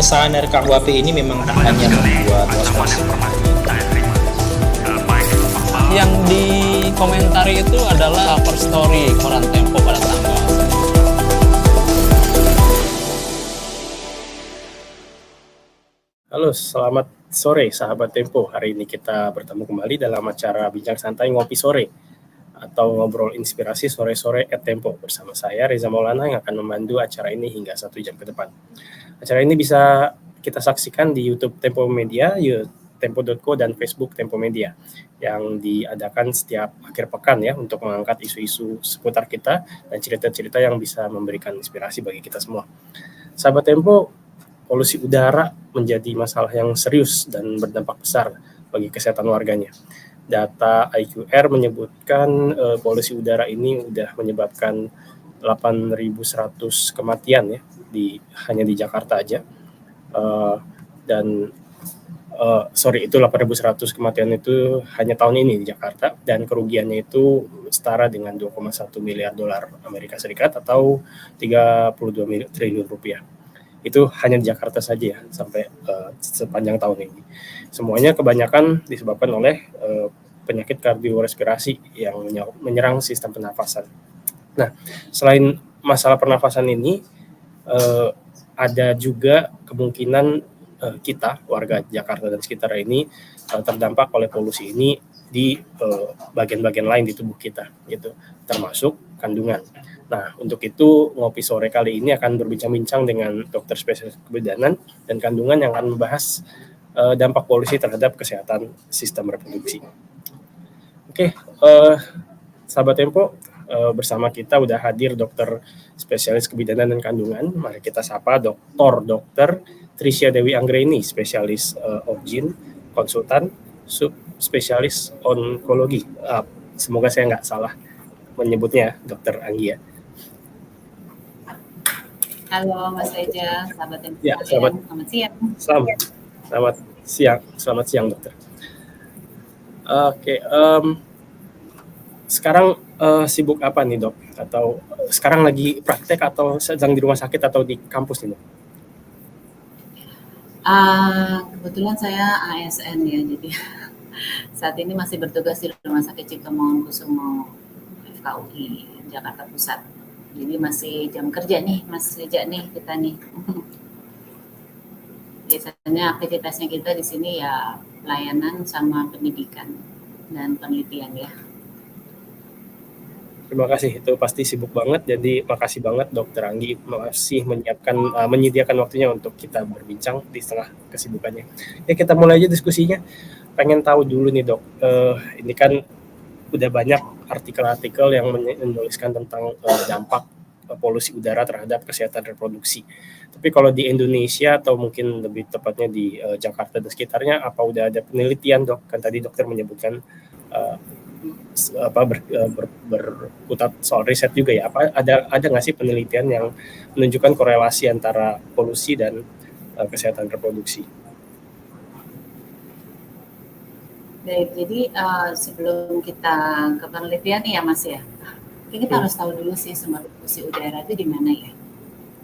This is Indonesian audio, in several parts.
pengesahan RKUHP ini memang tak hanya membuat was-was. Yang dikomentari itu adalah cover story koran Tempo pada tanggal. Halo, selamat sore sahabat Tempo. Hari ini kita bertemu kembali dalam acara Bincang Santai Ngopi Sore atau Ngobrol Inspirasi Sore-Sore at Tempo bersama saya Reza Maulana yang akan memandu acara ini hingga 1 jam ke depan. Acara ini bisa kita saksikan di YouTube Tempo Media, tempo.co dan Facebook Tempo Media yang diadakan setiap akhir pekan ya untuk mengangkat isu-isu seputar kita dan cerita-cerita yang bisa memberikan inspirasi bagi kita semua. Sahabat Tempo, polusi udara menjadi masalah yang serius dan berdampak besar bagi kesehatan warganya. Data IQR menyebutkan polusi udara ini sudah menyebabkan 8.100 kematian ya hanya di Jakarta aja. Itu 8.100 kematian itu hanya tahun ini di Jakarta, dan kerugiannya itu setara dengan 2,1 miliar dolar Amerika Serikat atau 32 triliun rupiah. Itu hanya di Jakarta saja ya, sampai sepanjang tahun ini. Semuanya kebanyakan disebabkan oleh penyakit kardiorespirasi yang menyerang sistem pernafasan. Nah, selain masalah pernafasan ini, ada juga kemungkinan kita, warga Jakarta dan sekitar ini, terdampak oleh polusi ini di bagian-bagian lain di tubuh kita, gitu, termasuk kandungan. Nah, untuk itu Ngopi Sore kali ini akan berbincang-bincang dengan dokter spesialis kebidanan dan kandungan yang akan membahas dampak polusi terhadap kesehatan sistem reproduksi. Oke, sahabat Tempo, bersama kita udah hadir dokter spesialis kebidanan dan kandungan. Mari kita sapa Dr. Trisha Dewi Anggreni, spesialis OBGYN, konsultan, subspesialis onkologi. Semoga saya nggak salah menyebutnya, Dr. Anggi ya. Halo Mas Reza, sahabat Tempo. Ya, selamat siang. Selamat siang dokter. Oke, sekarang sibuk apa nih dok? Atau sekarang lagi praktek atau sedang di rumah sakit atau di kampus nih dok? Kebetulan saya ASN ya, jadi saat ini masih bertugas di Rumah Sakit Cipto Mangunkusumo FKUI Jakarta Pusat. Jadi masih jam kerja nih Mas Reza nih kita nih. Biasanya aktivitasnya kita di sini ya pelayanan sama pendidikan dan penelitian ya. Terima kasih, itu pasti sibuk banget. Jadi makasih banget Dokter Anggi masih menyediakan waktunya untuk kita berbincang di tengah kesibukannya. Ya kita mulai aja diskusinya. Pengen tahu dulu nih dok, ini kan udah banyak artikel-artikel yang menuliskan tentang dampak polusi udara terhadap kesehatan reproduksi. Tapi kalau di Indonesia atau mungkin lebih tepatnya di Jakarta dan sekitarnya, apa udah ada penelitian dok? Kan tadi dokter menyebutkan berkutat soal riset juga ya. Apa ada nggak sih penelitian yang menunjukkan korelasi antara polusi dan kesehatan reproduksi? Baik, jadi sebelum kita ke penelitian nih ya Mas ya, kita harus tahu dulu sih sumber polusi udara itu di mana ya.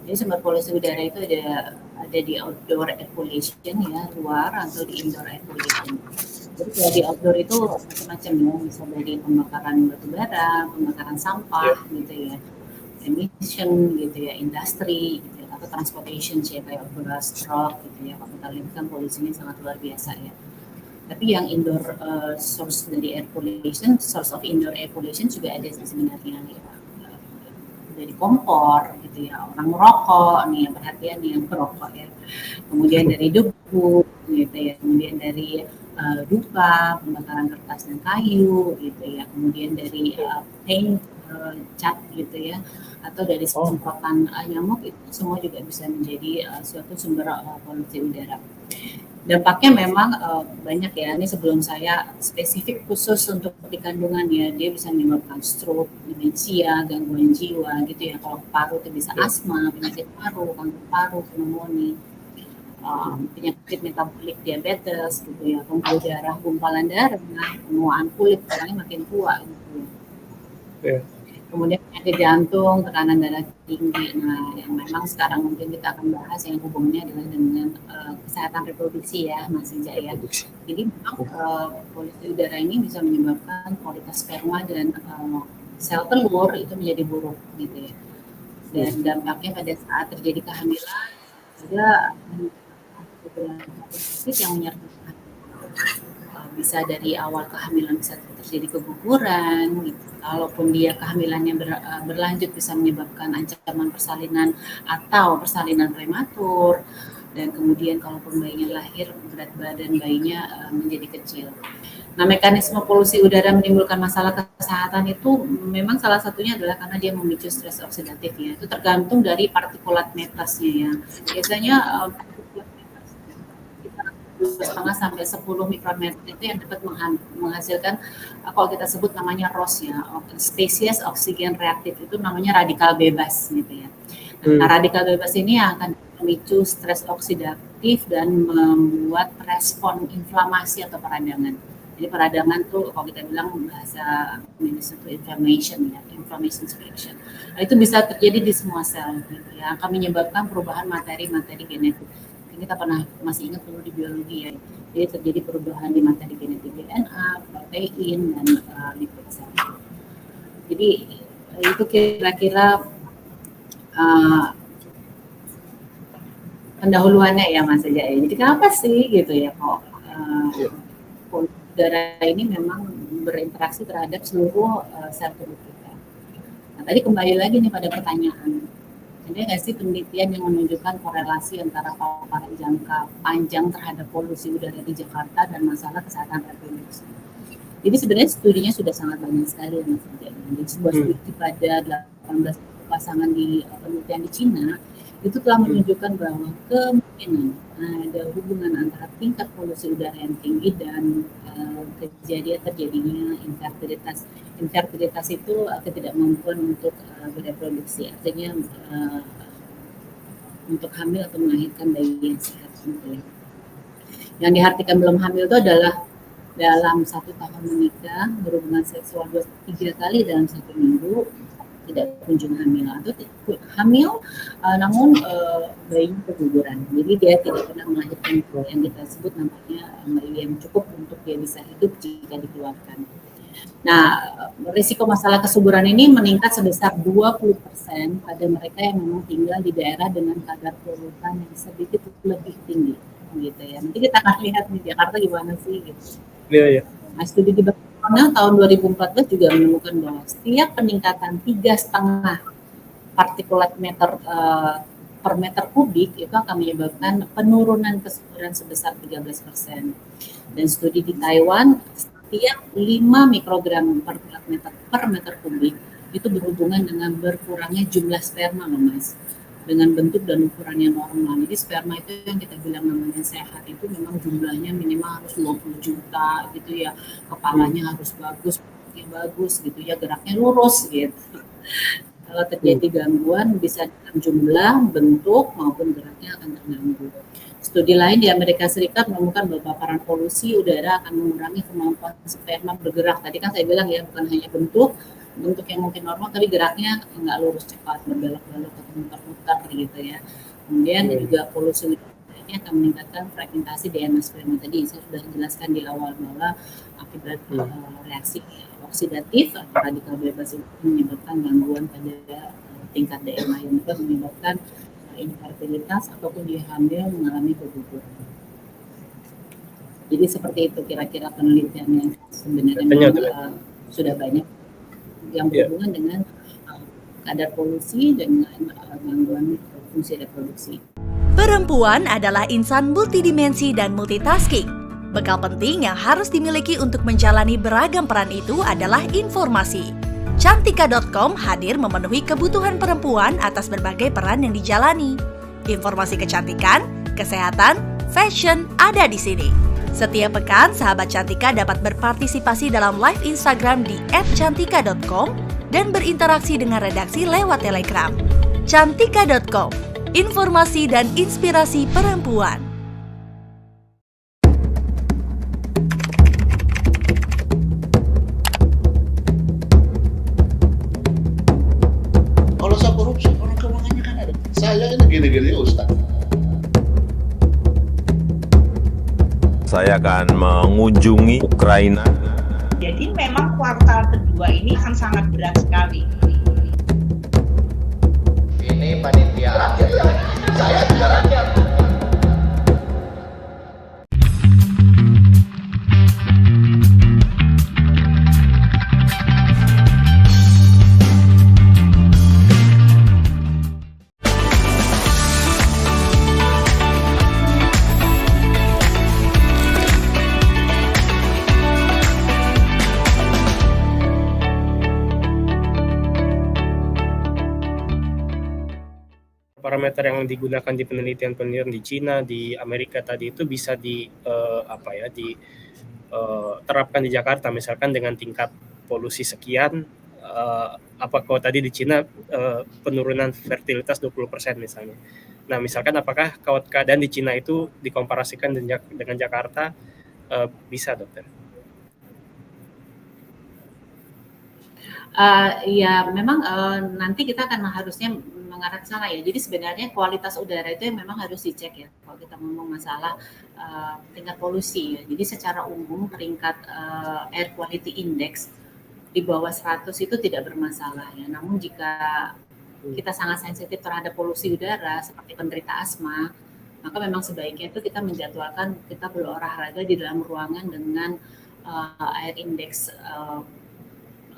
Jadi sumber polusi udara itu ada di outdoor air pollution ya, luar, atau di indoor air pollution. Jadi kalau di outdoor itu macam-macam ya, bisa dari pembakaran batu bara, pembakaran sampah gitu ya, emission gitu ya, industri gitu ya, atau transportation sih kayak bus, truck gitu ya. Kalau kita lihat kan polusinya sangat luar biasa ya. Tapi yang indoor source dari air pollution, source of indoor air pollution juga ada sebenarnya ya. Dari kompor gitu ya, orang merokok nih, perhatian nih yang merokok ya. Kemudian dari debu gitu ya, kemudian dari dupa, pembakaran kertas dan kayu gitu ya, kemudian dari paint, cat gitu ya, atau dari semprotan nyamuk, itu semua juga bisa menjadi suatu sumber polusi udara. Dampaknya memang banyak ya. Ini sebelum saya spesifik khusus untuk di kandungan ya, dia bisa menyebabkan stroke, demensia, gangguan jiwa gitu ya. Kalau paru itu bisa asma, penyakit paru, kanker paru, pneumonia, penyakit metabolik, diabetes gitu ya, pembuluh darah, gumpalan darah, penuaan kulit, orangnya makin tua gitu. Yeah. kemudian penyakit jantung, tekanan darah tinggi. Nah, yang memang sekarang mungkin kita akan bahas yang hubungannya adalah dengan kesehatan reproduksi ya, Mas Ija ya. Jadi memang polusi udara ini bisa menyebabkan kualitas sperma dan sel telur itu menjadi buruk gitu ya. Dan dampaknya pada saat terjadi kehamilan ada beberapa penyakit yang menyertai, bisa dari awal kehamilan bisa terjadi keguguran gitu. Kalaupun dia kehamilannya berlanjut bisa menyebabkan ancaman persalinan atau persalinan prematur, dan kemudian kalaupun bayinya lahir berat badan bayinya menjadi kecil. Nah, mekanisme polusi udara menimbulkan masalah kesehatan itu memang salah satunya adalah karena dia memicu stres oksidatif ya. Itu tergantung dari partikulat netasnya ya. Biasanya partikulat netas kita 2,5 sampai 10 mikrometer itu yang dapat menghasilkan kalau kita sebut namanya ROS ya, spesies oksigen reaktif, itu namanya radikal bebas gitu ya. Nah, radikal bebas ini akan memicu stres oksidatif dan membuat respon inflamasi atau peradangan. Jadi peradangan tuh kalau kita bilang bahasa medis itu inflammation ya, inflammation reaction. Nah, itu bisa terjadi di semua sel gitu ya, akan menyebabkan perubahan materi-materi genetik. Kita pernah masih ingat dulu di biologi ya. Jadi terjadi perubahan di materi genetik DNA, protein dan lipid sel. Jadi itu kira-kira pendahuluannya ya Mas Ija. Jadi kenapa sih gitu ya kok udara ini memang berinteraksi terhadap seluruh sel tubuh kita. Nah, tadi kembali lagi nih pada pertanyaan, ada nggak sih penelitian yang menunjukkan korelasi antara paparan jangka panjang terhadap polusi udara di Jakarta dan masalah kesehatan reproduksi? Jadi sebenarnya studinya sudah sangat banyak sekali yang terjadi. Jadi sebuah studi pada 18 pasangan di penelitian di Cina itu telah menunjukkan bahwa kemungkinan ada hubungan antara tingkat polusi udara yang tinggi dan terjadinya infertilitas. Infertilitas itu ketidakmampuan untuk bereproduksi, artinya untuk hamil atau melahirkan bayi yang sehat. Yang diartikan belum hamil itu adalah dalam 1 tahun menikah berhubungan seksual 2-3 kali dalam 1 minggu tidak kunjung hamil, atau hamil namun bayinya keguguran. Jadi dia tidak pernah melahirkan yang kita sebut namanya bayi yang cukup untuk dia bisa hidup jika dikeluarkan. Nah, risiko masalah kesuburan ini meningkat sebesar 20% pada mereka yang memang tinggal di daerah dengan kadar polutan yang sedikit lebih tinggi, gitu ya. Nanti kita akan lihat di Jakarta gimana sih, gitu. Iya. Nah, studi di Barcelona tahun 2014 juga menemukan bahwa setiap peningkatan 3,5 partikulat meter per meter kubik itu akan menyebabkan penurunan kesuburan sebesar 13%. Dan studi di Taiwan, setiap 5 mikrogram partikulat meter per meter kubik itu berhubungan dengan berkurangnya jumlah sperma, Mas, dengan bentuk dan ukuran yang normal. Jadi sperma itu yang kita bilang namanya sehat itu memang jumlahnya minimal harus 20 juta gitu ya, kepalanya harus bagus, bagus gitu ya, geraknya lurus gitu. Kalau terjadi gangguan bisa dalam jumlah, bentuk maupun geraknya akan terganggu. Studi lain di Amerika Serikat menemukan bahwa paparan polusi udara akan mengurangi kemampuan sperma bergerak. Tadi kan saya bilang ya, bukan hanya bentuk yang mungkin normal, tapi geraknya nggak lurus cepat, berbelok-belok atau muter-muter gitu ya. Kemudian juga polusi udara ini akan meningkatkan fragmentasi DNA sperma. Tadi saya sudah jelaskan di awal bahwa akibat reaksi oksidatif atau radikal bebas itu menyebabkan gangguan pada tingkat DNA yang juga menyebabkan infertilitas ataupun dia hamil mengalami keguguran. Jadi seperti itu kira-kira penelitiannya. Sebenarnya sudah banyak yang berhubungan dengan kadar polusi dengan gangguan fungsi reproduksi. Perempuan adalah insan multidimensi dan multitasking. Bekal penting yang harus dimiliki untuk menjalani beragam peran itu adalah informasi. Cantika.com hadir memenuhi kebutuhan perempuan atas berbagai peran yang dijalani. Informasi kecantikan, kesehatan, fashion ada di sini. Setiap pekan, sahabat Cantika dapat berpartisipasi dalam live Instagram di @cantika.com dan berinteraksi dengan redaksi lewat Telegram. Cantika.com, informasi dan inspirasi perempuan. Saya akan mengunjungi Ukraina. Jadi memang kuartal kedua ini akan sangat berat sekali. Ini panitia rakyat ya. Saya juga rakyat. Parameter yang digunakan di penelitian-penelitian di Cina, di Amerika tadi itu bisa terapkan di Jakarta, misalkan dengan tingkat polusi sekian, kalau tadi di Cina penurunan fertilitas 20% misalnya. Nah, misalkan apakah keadaan di Cina itu dikomparasikan dengan Jakarta, bisa, dokter? Ya memang nanti kita akan harusnya mengarah ke sana ya. Jadi sebenarnya kualitas udara itu yang memang harus dicek ya. Kalau kita ngomong masalah tingkat polusi ya. Jadi secara umum peringkat air quality index di bawah 100 itu tidak bermasalah ya. Namun jika kita sangat sensitif terhadap polusi udara seperti penderita asma, maka memang sebaiknya itu kita menjadwalkan kita berolahraga di dalam ruangan dengan air index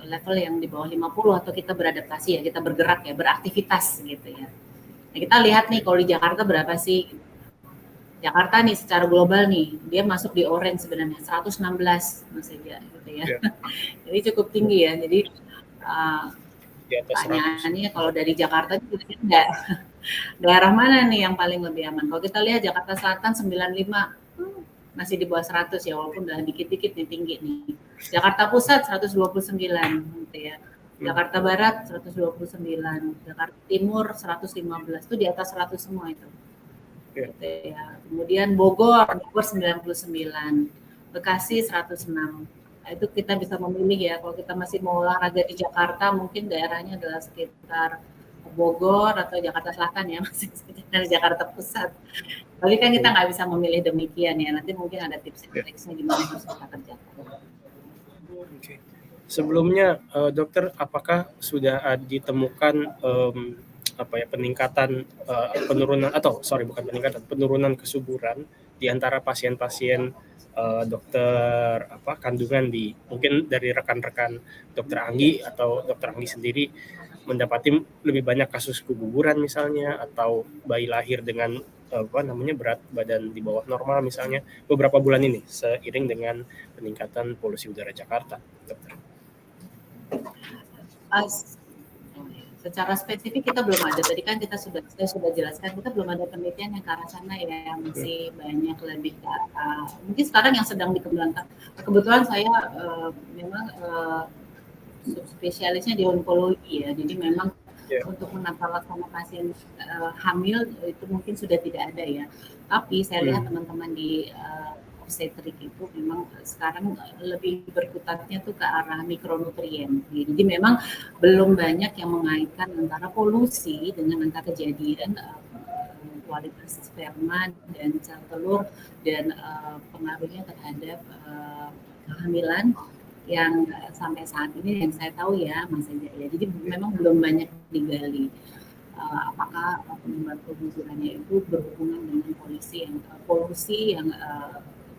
level yang di bawah 50 atau kita beradaptasi ya, kita bergerak ya, beraktivitas gitu ya. Nah, kita lihat nih kalau di Jakarta berapa sih? Jakarta nih secara global nih, dia masuk di orange sebenarnya 116 saja gitu ya. Yeah. Jadi cukup tinggi ya. Jadi pertanyaannya kalau dari Jakarta juga enggak. Daerah mana nih yang paling lebih aman? Kalau kita lihat Jakarta Selatan 95 masih di bawah 100 ya, walaupun udah dikit-dikit nih tinggi nih. Jakarta Pusat 129 gitu ya. Jakarta Barat 129, Jakarta Timur 115, itu di atas 100 semua itu. Gitu ya. Kemudian Bogor 99, Bekasi 106. Nah, itu kita bisa memilih ya, kalau kita masih mau olahraga di Jakarta, mungkin daerahnya adalah sekitar Bogor atau Jakarta Selatan ya, masih sekitar Jakarta Pusat. Tapi kan kita nggak bisa memilih demikian ya, nanti mungkin ada tips and triksnya gimana harus kita kerjakan. Oke. Sebelumnya, dokter, apakah sudah ditemukan peningkatan penurunan kesuburan di antara pasien-pasien dokter kandungan mungkin dari rekan-rekan dokter Anggi atau dokter Anggi sendiri mendapati lebih banyak kasus keguguran misalnya, atau bayi lahir dengan berat badan di bawah normal misalnya beberapa bulan ini seiring dengan peningkatan polusi udara Jakarta, dokter? Secara spesifik kita belum ada. Tadi kan saya sudah jelaskan, kita belum ada penelitian yang ke arah sana ya, yang masih banyak lebih ke mungkin sekarang yang sedang dikembangkan. Kebetulan saya memang spesialisnya di onkologi ya, jadi memang untuk menata laksana pasien hamil itu mungkin sudah tidak ada ya. Tapi saya lihat teman-teman di obstetrik itu memang sekarang lebih berkutatnya tuh ke arah mikronutrien. Jadi memang belum banyak yang mengaitkan antara polusi dengan angka kejadian kualitas sperma dan sel telur dan pengaruhnya terhadap kehamilan yang sampai saat ini yang saya tahu ya Mas Eza ya. Jadi memang belum banyak digali apakah penyebab kegugurannya itu berhubungan dengan polusi yang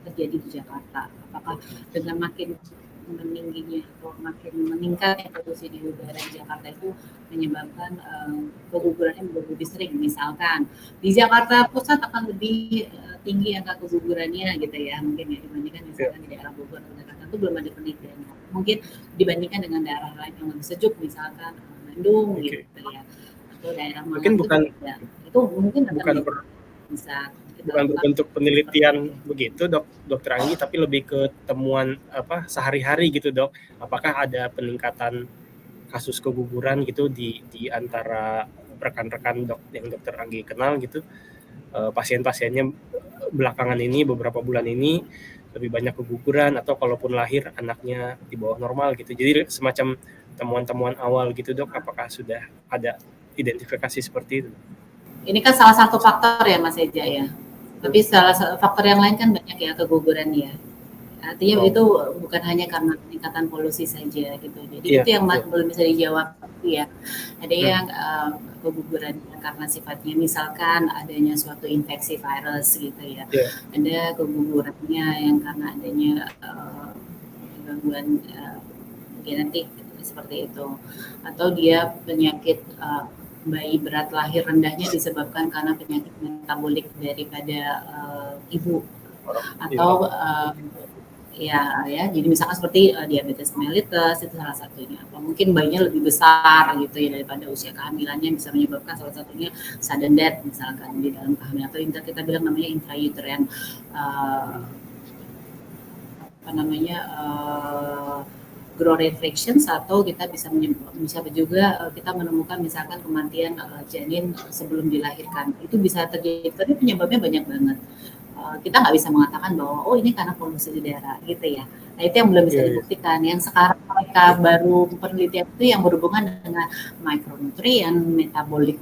terjadi di Jakarta. Apakah dengan makin meningginya atau makin meningkatnya polusi di udara di Jakarta itu menyebabkan kegugurannya menjadi lebih sering. Misalkan di Jakarta Pusat akan lebih tinggi angka kegugurannya gitu ya, mungkin ya dibandingkan misalkan di daerah Bogor atau Jakarta itu belum ada penelitian. Mungkin dibandingkan dengan daerah lain yang lebih sejuk, misalkan Bandung gitu ya, atau daerah mana itu mungkin bisa bukan berbentuk penelitian begitu dokter Anggi, tapi lebih ke temuan sehari-hari gitu dok. Apakah ada peningkatan kasus keguguran gitu di antara rekan-rekan yang dokter Anggi kenal gitu, pasien-pasiennya belakangan ini beberapa bulan ini lebih banyak keguguran, atau kalaupun lahir anaknya di bawah normal gitu. Jadi semacam temuan-temuan awal gitu dok, apakah sudah ada identifikasi seperti itu? Ini kan salah satu faktor ya Mas Eja ya. Tapi salah satu faktor yang lain kan banyak ya, keguguran ya. Artinya itu bukan hanya karena peningkatan polusi saja gitu. Jadi itu yang belum bisa dijawab ya. Ada yang keguguran karena sifatnya misalkan adanya suatu infeksi virus gitu ya. Ada kegugurannya yang karena adanya gangguan genetik seperti itu. Atau dia penyakit bayi berat lahir rendahnya disebabkan karena penyakit metabolik daripada ibu. Atau ya, jadi misalkan seperti diabetes mellitus itu salah satunya. Atau mungkin bayinya lebih besar gitu ya daripada usia kehamilannya, bisa menyebabkan salah satunya sudden death misalkan di dalam kehamilan, atau kita bilang namanya intrauterine growth infections, atau kita bisa juga kita menemukan misalkan kematian janin sebelum dilahirkan. Itu bisa terjadi, tapi penyebabnya banyak banget. Kita nggak bisa mengatakan bahwa ini karena polusi udara gitu ya. Nah itu yang belum bisa dibuktikan. Yang sekarang mereka baru penelitian itu yang berhubungan dengan micronutrient, metabolic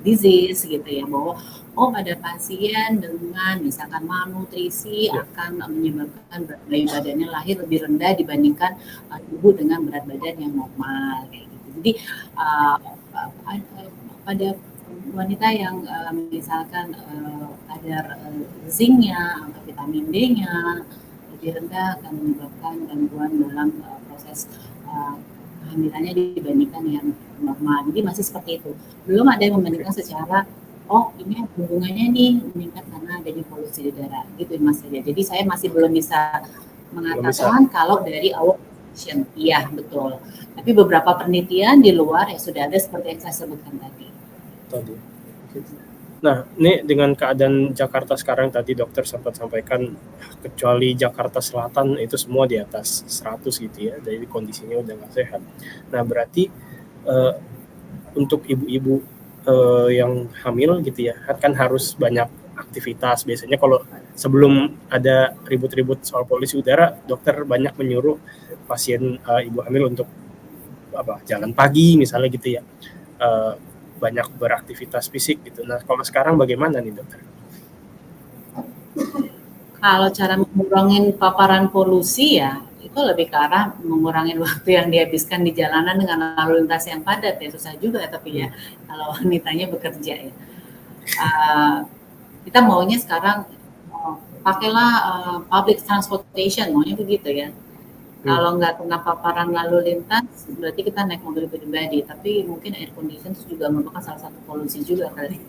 disease gitu ya, bahwa pada pasien dengan misalkan malnutrisi akan menyebabkan berat badannya lahir lebih rendah dibandingkan ibu dengan berat badan yang normal kayak gitu. Jadi pada wanita yang misalkan kadar zinknya atau vitamin D-nya lebih rendah akan menyebabkan gangguan dalam proses kehamilannya dibandingkan yang normal. Jadi masih seperti itu. Belum ada yang membandingkan secara ini hubungannya nih meningkat karena adanya polusi udara gitu Mas saja. Jadi saya masih belum bisa mengatakan kalau dari awal iya betul. Tapi beberapa penelitian di luar yang sudah ada seperti yang saya sebutkan tadi. Nah, ini dengan keadaan Jakarta sekarang tadi dokter sempat sampaikan kecuali Jakarta Selatan itu semua di atas 100 gitu ya, jadi kondisinya udah nggak sehat. Nah, berarti untuk ibu-ibu yang hamil gitu ya, kan harus banyak aktivitas. Biasanya kalau sebelum ada ribut-ribut soal polusi udara, dokter banyak menyuruh pasien ibu hamil untuk jalan pagi misalnya gitu ya. Banyak beraktivitas fisik gitu. Nah, kalau sekarang bagaimana nih dokter? Kalau cara mengurangi paparan polusi ya, itu lebih ke arah mengurangi waktu yang dihabiskan di jalanan dengan lalu lintas yang padat ya, susah juga tapi ya kalau wanitanya bekerja ya. Kita maunya sekarang pakailah public transportation, maunya begitu ya. Kalau nggak kena paparan lalu lintas, berarti kita naik mobil pribadi. Tapi mungkin air condition juga merupakan salah satu polusi juga kali.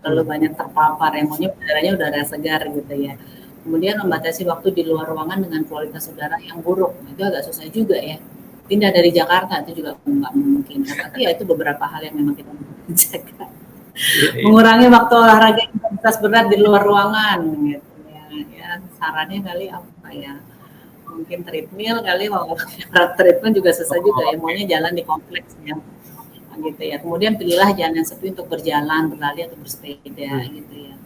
Terlalu banyak terpapar, maunya udaranya udara segar gitu ya. Kemudian membatasi waktu di luar ruangan dengan kualitas udara yang buruk, itu agak susah juga ya. Pindah dari Jakarta itu juga nggak mungkin. Tapi ya itu beberapa hal yang memang kita harus jaga. Mengurangi waktu olahraga intensitas berat di luar ruangan gitu ya. Sarannya kali apa ya? Mungkin treadmill kali, kalau treadmill juga susah juga ya, maunya jalan di kompleks ya gitu ya. Kemudian pilihlah jalan yang sepi untuk berjalan, berlari atau bersepeda gitu ya.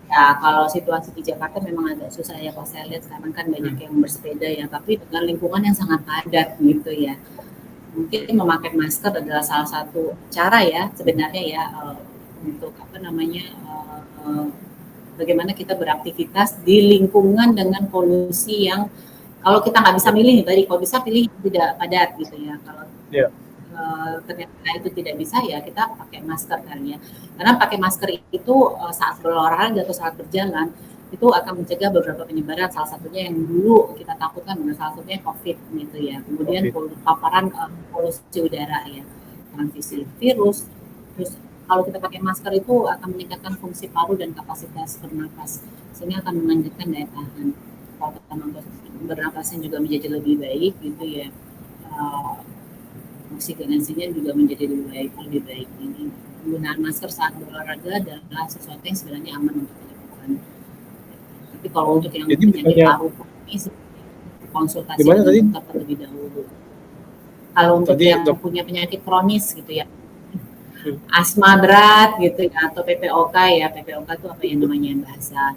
Ya kalau situasi di Jakarta memang agak susah ya, kalau saya lihat sekarang kan banyak yang bersepeda ya, tapi dengan lingkungan yang sangat padat gitu ya. Mungkin memakai masker adalah salah satu cara ya sebenarnya ya, untuk bagaimana kita beraktivitas di lingkungan dengan polusi yang kalau kita nggak bisa milih nih tadi, kalau bisa pilih tidak padat gitu ya. Kalau ternyata itu tidak bisa ya kita pakai masker kali ya. Karena pakai masker itu saat berolahraga atau saat berjalan itu akan mencegah beberapa penyebaran. Salah satunya yang dulu kita takutkan, salah satunya COVID gitu ya. Kemudian paparan polusi udara ya, transmisi virus. Terus kalau kita pakai masker itu akan meningkatkan fungsi paru dan kapasitas bernapas, sehingga akan meningkatkan daya tahan. Kalau kita bernapasnya juga menjadi lebih baik gitu ya, oksigenasinya juga menjadi lebih baik. Ini penggunaan masker saat berolahraga adalah sesuatu yang sebenarnya aman untuk dilakukan. Tapi kalau untuk yang penyakit paru kronis, konsultasi dokter terlebih dahulu. Kalau untuk yang punya penyakit kronis gitu ya, asma berat gitu ya, atau PPOK ya, PPOK itu apa yang namanya bahasa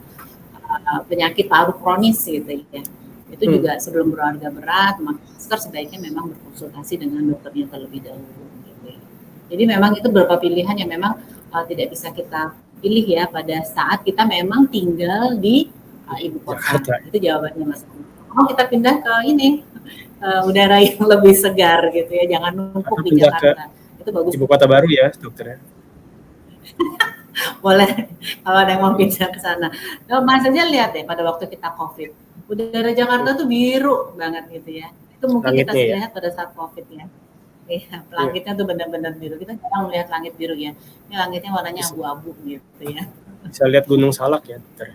penyakit paru kronis gitu ya. Itu juga sebelum berolahraga berat, masker sebaiknya memang berkonsultasi dengan dokternya terlebih dahulu. Gitu ya. Jadi memang itu beberapa pilihan yang memang tidak bisa kita pilih ya pada saat kita memang tinggal di ibu kota. Jakarta. Itu jawabannya Mas. Oh, kita pindah ke ini udara yang lebih segar gitu ya, jangan numpuk Atau di pindah ke Jakarta. Itu bagus. ibu kota baru ya, dokter ya. Boleh kalau ada yang mau pindah ke sana. Nah, Mas aja lihat deh pada waktu kita COVID, udara Jakarta tuh biru banget gitu ya. Itu mungkin kita Langitnya ya? lihat pada saat COVID ya. Iya, langitnya tuh benar-benar biru. Kita jarang melihat langit biru ya. Ini langitnya warnanya abu-abu gitu ya. Bisa lihat Gunung Salak ya, dokter.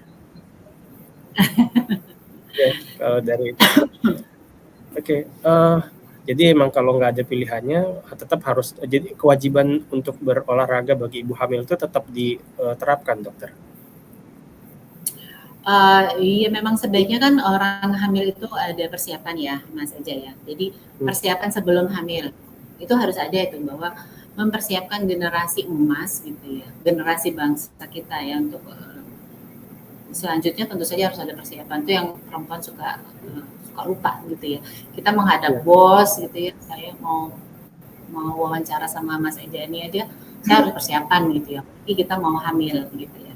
Ya, kalau dari itu. Oke, jadi emang kalau nggak ada pilihannya, tetap harus. Jadi kewajiban untuk berolahraga bagi ibu hamil itu tetap diterapkan, dokter. Iya memang sebaiknya kan orang hamil itu ada persiapan ya, Mas Eja ya. Jadi persiapan sebelum hamil itu harus ada itu bahwa mempersiapkan generasi emas gitu ya, generasi bangsa kita ya untuk selanjutnya tentu saja harus ada persiapan. Itu yang perempuan suka lupa gitu ya. Kita menghadap bos gitu ya, saya mau wawancara sama Mas Eja ini aja, saya harus persiapan gitu ya. Tapi kita mau hamil gitu ya.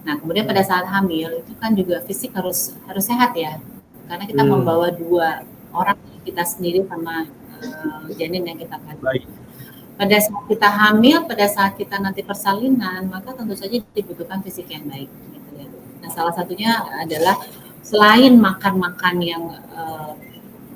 Nah, kemudian pada saat hamil itu kan juga fisik harus sehat ya. Karena kita membawa dua orang, kita sendiri sama janin yang kita kandung. Pada saat kita hamil, pada saat kita nanti persalinan, maka tentu saja dibutuhkan fisik yang baik gitu ya. Nah, salah satunya adalah selain makan yang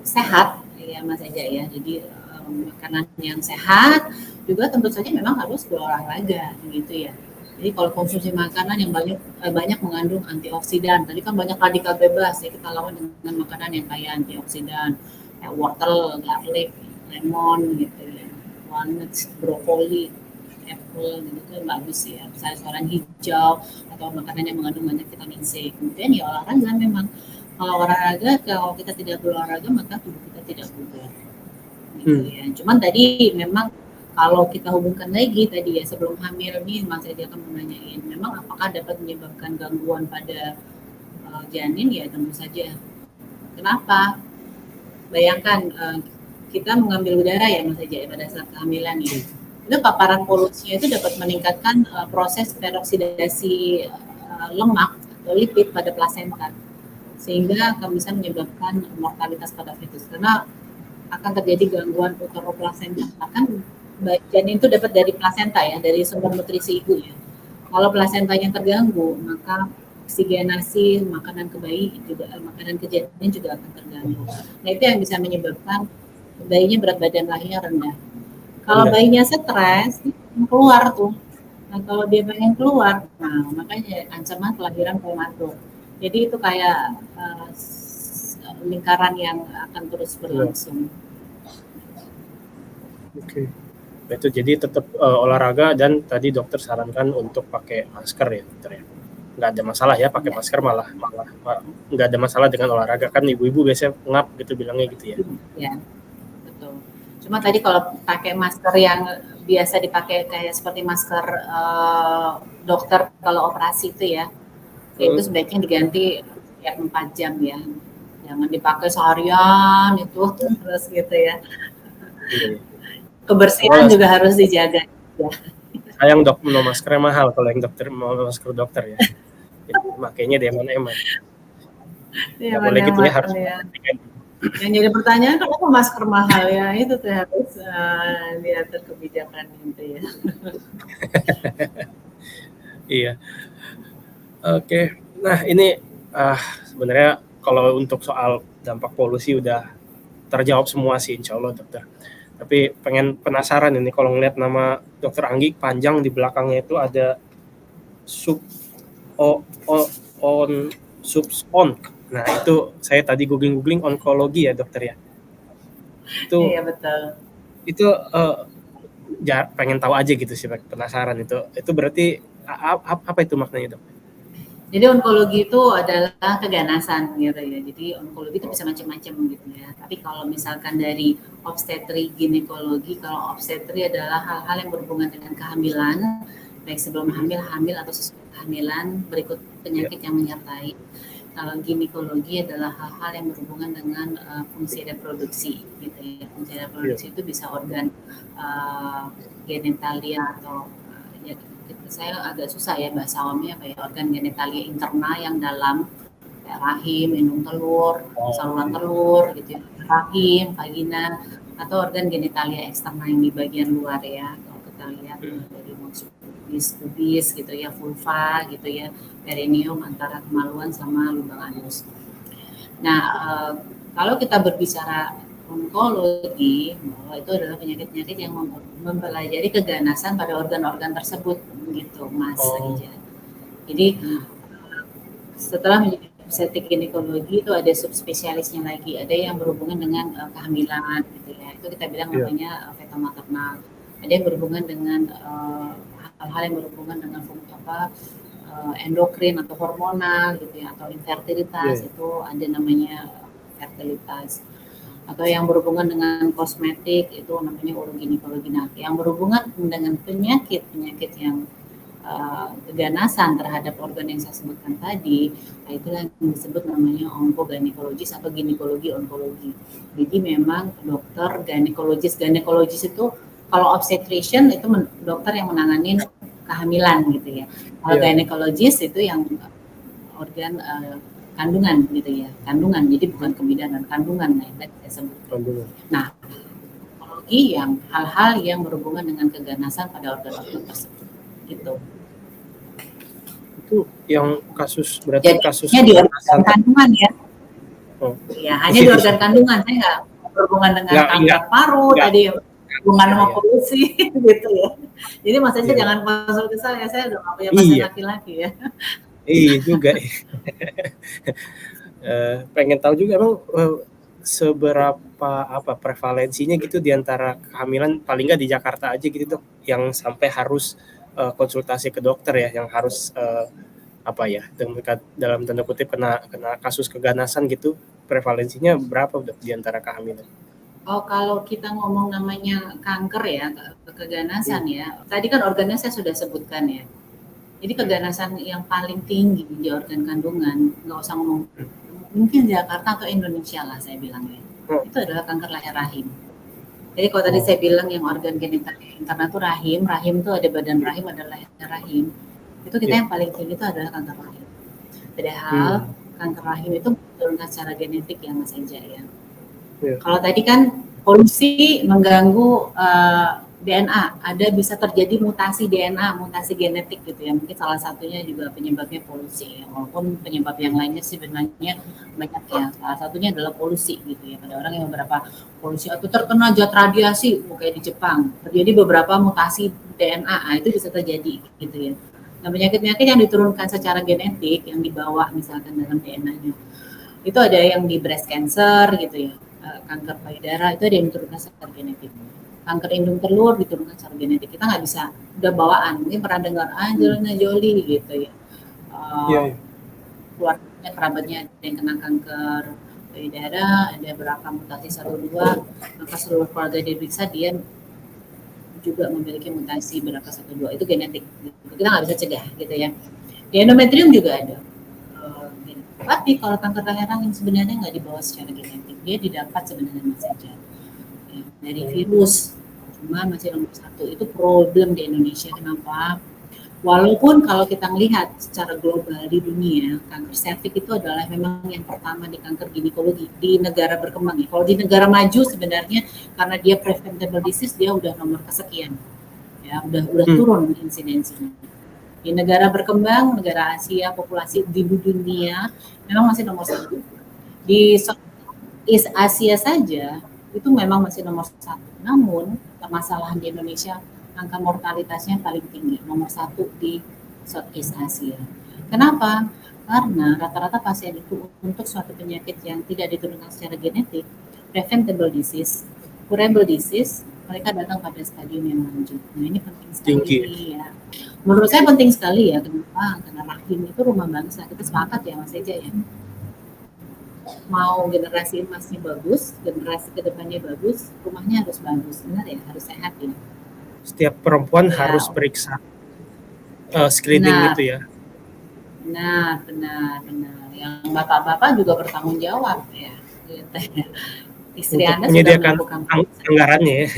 sehat ya Mas Eja ya. Jadi makanan yang sehat juga tentu saja memang harus berolahraga gitu ya. Jadi kalau konsumsi makanan yang banyak mengandung antioksidan, tadi kan banyak radikal bebas ya, kita lawan dengan makanan yang kaya antioksidan, kayak wortel, garlic, lemon gitu ya, walnuts, brokoli, apple gitu kan bagus ya, sayur-sayuran hijau atau makanan yang mengandung banyak vitamin C. Kemudian ya olahraga memang, kalau kita tidak berolahraga maka tubuh kita tidak bugar. Gitu ya. Cuman tadi memang kalau kita hubungkan lagi tadi ya sebelum hamil nih Mas Eja akan menanyain memang apakah dapat menyebabkan gangguan pada janin ya tentu saja. Kenapa? Bayangkan kita mengambil udara ya Mas Eja pada saat kehamilan ya. Itu paparan polusinya itu dapat meningkatkan proses peroksidasi lemak atau lipid pada plasenta sehingga akan bisa menyebabkan mortalitas pada fetus karena akan terjadi gangguan uteroplasenta kan janin itu dapat dari plasenta ya, dari sumber nutrisi ibu ya. Kalau plasentanya terganggu, maka oksigenasi makanan ke bayi juga, makanan ke janin juga akan terganggu. Nah itu yang bisa menyebabkan bayinya berat badan lahir rendah. Kalau bayinya stres, keluar tuh. Nah kalau dia pengen keluar, nah makanya ancaman kelahiran prematur. Jadi itu kayak lingkaran yang akan terus berlangsung. Oke. Itu jadi tetap olahraga dan tadi dokter sarankan untuk pakai masker ya dokter ya. Nggak ada masalah ya pakai masker malah nggak ada masalah dengan olahraga kan ibu-ibu biasanya ngap gitu bilangnya gitu ya. Ya betul. Cuma tadi kalau pakai masker yang biasa dipakai kayak seperti masker dokter kalau operasi itu ya, itu sebaiknya diganti setiap 4 jam ya. Jangan dipakai seharian itu terus gitu ya. Kebersihan juga harus dijaga. Ya. Sayang dok, mau maskernya mahal kalau yang dokter mau masker dokter ya. Jadi makanya dia mana. Ya, boleh gitu ya harus. Ya. Yang jadi pertanyaan kenapa masker mahal ya itu tuh harus diatur kebijakan itu ya. Iya. Oke. Nah ini sebenarnya kalau untuk soal dampak polusi udah terjawab semua sih insya Allah dokter. Tapi penasaran ini kalau ngeliat nama Dokter Anggi panjang di belakangnya itu ada subsonk. Nah itu saya tadi googling onkologi ya dokter ya. Itu iya betul. Itu pengen tahu aja gitu sih penasaran itu. Itu berarti apa itu maknanya dok? Jadi onkologi itu adalah keganasan gitu ya. Jadi onkologi itu bisa macam-macam gitu ya. Tapi kalau misalkan dari obstetri ginekologi, kalau obstetri adalah hal-hal yang berhubungan dengan kehamilan, baik sebelum hamil atau sesudah kehamilan, berikut penyakit yang menyertai. Kalau ginekologi adalah hal-hal yang berhubungan dengan fungsi reproduksi gitu ya. Fungsi reproduksi itu bisa organ genitalia atau saya agak susah ya bahasa awamnya apa ya, organ genitalia interna yang dalam kayak rahim, indung telur, saluran telur gitu ya, rahim, vagina, atau organ genitalia eksterna yang di bagian luar ya. Kalau kita lihat dari maksud pubis gitu ya, vulva gitu ya, perineum antara kemaluan sama lubang anus. Nah, kalau kita berbicara onkologi, bahwa itu adalah penyakit-penyakit yang mempelajari keganasan pada organ-organ tersebut, gitu, Mas Rijal. Jadi setelah menjadi obstetrik ginekologi itu ada subspesialisnya lagi, ada yang berhubungan dengan kehamilan, gitu ya. Itu kita bilang namanya fetomaternal. Ada yang berhubungan dengan hal-hal yang berhubungan dengan endokrin atau hormonal, gitu ya, atau infertilitas itu ada namanya fertilitas. Atau yang berhubungan dengan kosmetik itu namanya uroginekologi. Nah, yang berhubungan dengan penyakit-penyakit yang keganasan terhadap organ yang saya sebutkan tadi, nah itulah yang disebut namanya onkoginekologis atau ginekologi onkologi. Jadi memang dokter ginekologis itu kalau obstetrician itu dokter yang menangani kehamilan gitu ya. Kalau ginekologis itu yang organ kandungan gitu ya, kandungan, jadi bukan kebidanan, kandungan yang tadi saya sebut. Nah, onkologi yang hal-hal yang berhubungan dengan keganasan pada organ-organ tersebut gitu. Itu yang kasus berarti jadi, kasusnya di organ kandungan ya. Ya, hanya di organ kandungan, saya nggak berhubungan dengan kanker paru tadi, hubungan sama polusi gitu ya. Jadi maksudnya jangan masuk ke saya udah nggak punya pasien laki-laki ya. Iya juga. Pengen tahu juga emang seberapa prevalensinya gitu di antara kehamilan, paling nggak di Jakarta aja gitu dok, yang sampai harus konsultasi ke dokter ya, yang harus dalam tanda kutip kena kasus keganasan gitu, prevalensinya berapa dok di antara kehamilan? Oh, kalau kita ngomong namanya kanker ya, keganasan ya, tadi kan organnya saya sudah sebutkan ya. Jadi keganasan yang paling tinggi di organ kandungan, nggak usah ngomong mungkin Jakarta atau Indonesia lah saya bilang ya, itu adalah kanker leher rahim. Jadi kalau tadi saya bilang yang organ genitalia interna itu rahim itu ada badan rahim, ada leher rahim. Itu kita yang paling tinggi itu adalah kanker rahim. Padahal kanker rahim itu diturunkan secara genetik ya Mas Eja ya. Kalau tadi kan polusi mengganggu DNA, ada bisa terjadi mutasi DNA, mutasi genetik gitu ya. Mungkin salah satunya juga penyebabnya polusi ya. Walaupun penyebab yang lainnya sebenarnya banyak ya. Salah satunya adalah polusi gitu ya. Pada orang yang beberapa polusi atau terkena zat radiasi kayak di Jepang, terjadi beberapa mutasi DNA, itu bisa terjadi gitu ya. Nah, penyakit-penyakit yang diturunkan secara genetik yang dibawa misalkan dalam DNA-nya. Itu ada yang di breast cancer gitu ya. Kanker payudara itu ada yang diturunkan secara genetik. Kanker indung telur diturunkan secara genetik. Kita nggak bisa udah bawaan. Mungkin pernah dengar Angelina Jolie gitu ya. Keluarganya, kerabatnya ada yang kena kanker payudara, ada berapa mutasi 1-2, maka seluruh keluarga diperiksa dia juga memiliki mutasi berapa 1-2, itu genetik. Kita nggak bisa cegah gitu ya. Di endometrium juga ada. Tapi kalau kanker leher rahim sebenarnya nggak dibawa secara genetik, dia didapat sebenarnya saja dari virus. Cuma masih nomor 1 itu problem di Indonesia. Kenapa? Walaupun kalau kita melihat secara global di dunia, kanker serviks itu adalah memang yang pertama di kanker ginekologi di negara berkembang. Kalau di negara maju sebenarnya karena dia preventable disease dia udah nomor kesekian, ya udah turun insidensinya. Di negara berkembang, negara Asia, populasi di dunia memang masih nomor 1. Di East Asia saja itu memang masih nomor 1. Namun permasalahan di Indonesia angka mortalitasnya paling tinggi, nomor 1 di Southeast Asia. Kenapa? Karena rata-rata pasien itu untuk suatu penyakit yang tidak diturunkan secara genetik, preventable disease, curable disease, mereka datang pada stadium yang lanjut. Nah ini penting sekali ya. Menurut saya penting sekali ya, kenapa? Karena rahim itu rumah bangsa. Kita sepakat ya Mas Eja ya. Mau generasi emasnya bagus, generasi kedepannya bagus, rumahnya harus bagus, benar ya, harus sehat ya. Setiap perempuan harus periksa screening gitu ya. Benar. Yang bapak-bapak juga bertanggung jawab ya. Istri untuk Anda menyediakan sudah melakukan anggarannya ya.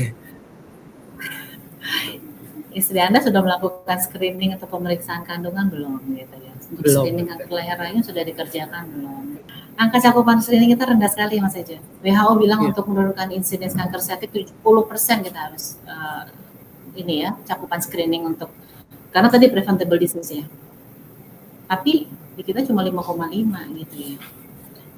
istri Anda sudah melakukan screening atau pemeriksaan kandungan belum gitu ya? Untuk Belum. screening kanker leher rahim sudah dikerjakan belum? Angka cakupan screening kita rendah sekali Mas Eja. WHO bilang Iya. untuk menurunkan insiden kanker cervix 70% kita harus ini ya, cakupan screening untuk karena tadi preventable disease ya. Tapi di kita cuma 5,5 gitu ya.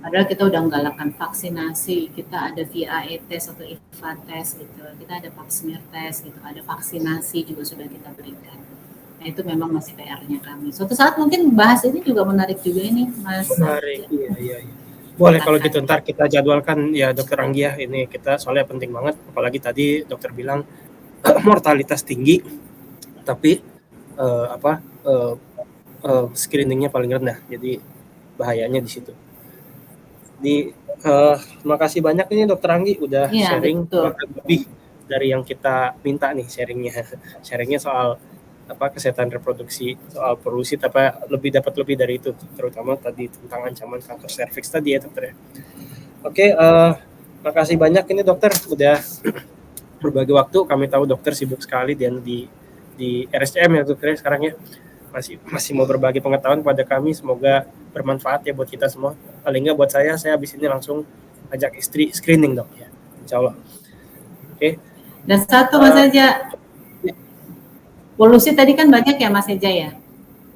Padahal kita udah menggalakkan vaksinasi, kita ada VAE test atau IVA test gitu, kita ada pap smear test gitu, ada vaksinasi juga sudah kita berikan. Nah itu memang masih PR-nya kami. Suatu saat mungkin bahas ini juga menarik juga ini Mas. Menarik, iya. Boleh kalau gitu ntar kita jadwalkan ya Dokter Anggi ya, ini kita soalnya penting banget, apalagi tadi dokter bilang mortalitas tinggi, tapi screeningnya paling rendah, jadi bahayanya di situ. Terima kasih banyak ini Dokter Anggi udah Iya, sharing betul. lebih dari yang kita minta nih sharingnya soal kesehatan reproduksi, soal polusi, tapi dapat lebih dari itu, terutama tadi tentang ancaman kanker serviks tadi ya dokter ya. Oke, makasih banyak ini dokter udah berbagi waktu. Kami tahu dokter sibuk sekali dan di RSCM ya dokter sekarang ya, masih mau berbagi pengetahuan pada kami. Semoga bermanfaat ya buat kita semua. Paling nggak buat saya habis ini langsung ajak istri screening dok ya, insya Allah. Oke. Dan satu Mas Eja, polusi tadi kan banyak ya Mas Eja ya.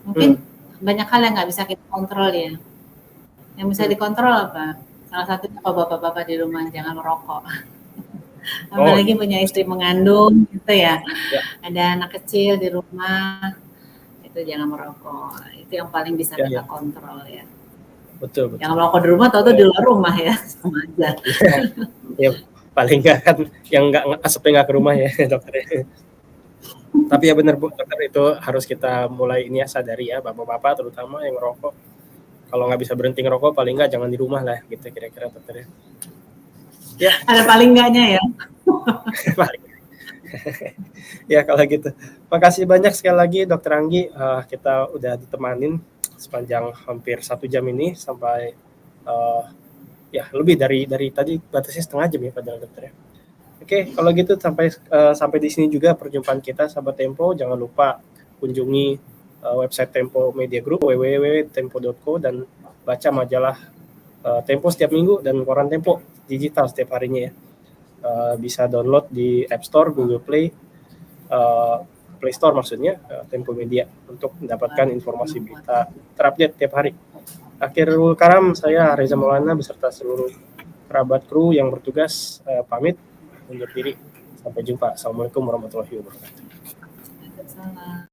Mungkin banyak hal yang nggak bisa kita kontrol ya. Yang bisa dikontrol apa? Salah satunya kalau bapak-bapak di rumah jangan merokok. Apalagi punya istri mengandung gitu ya. Ada anak kecil di rumah, itu jangan merokok. Itu yang paling bisa kita kontrol ya. Betul. Jangan merokok di rumah, atau di luar rumah ya, sama aja. Ya paling nggak kan yang asapnya nggak ke rumah ya dokter. Tapi ya benar Bu dokter, itu harus kita mulai ini ya, sadari ya bapak-bapak terutama yang ngerokok. Kalau nggak bisa berhenti ngerokok paling nggak jangan di rumah lah gitu kira-kira dokter ya. Ada paling enggaknya ya. Paling. Ya kalau gitu. Makasih banyak sekali lagi Dokter Anggi, kita udah ditemanin sepanjang hampir 1 jam ini sampai ya lebih dari tadi batasnya setengah jam ya padahal dokter ya. Oke, kalau gitu sampai di sini juga perjumpaan kita sahabat Tempo. Jangan lupa kunjungi website Tempo Media Group www.tempo.co dan baca majalah Tempo setiap minggu dan koran Tempo digital setiap harinya ya. Bisa download di App Store, Google Play, Play Store maksudnya, Tempo Media untuk mendapatkan informasi berita terupdate tiap hari. Akhirul kalam, saya Reza Maulana beserta seluruh kerabat kru yang bertugas pamit undur diri. Sampai jumpa. Assalamualaikum warahmatullahi wabarakatuh. Waalaikumsalam.